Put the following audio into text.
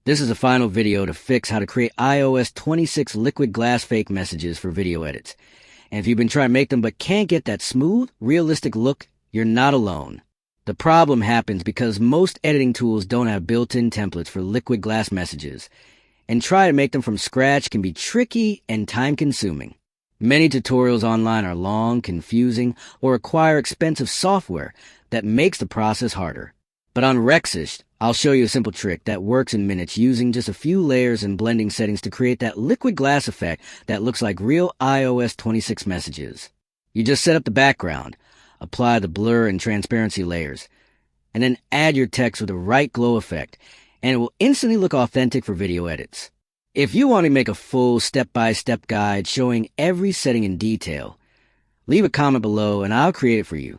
This is a final video to fix how to create iOS 26 liquid glass fake messages for video edits. And if you've been trying to make them but can't get that smooth, realistic look, you're not alone. The problem happens because most editing tools don't have built-in templates for liquid glass messages, and trying to make them from scratch can be tricky and time-consuming. Many tutorials online are long, confusing, or require expensive software that makes the process harder. But on Rexist, I'll show you a simple trick that works in minutes using just a few layers and blending settings to create that liquid glass effect that looks like real iOS 26 messages. You just set up the background, apply the blur and transparency layers, and then add your text with the right glow effect, and it will instantly look authentic for video edits. If you want to make a full step-by-step guide showing every setting in detail, leave a comment below and I'll create it for you.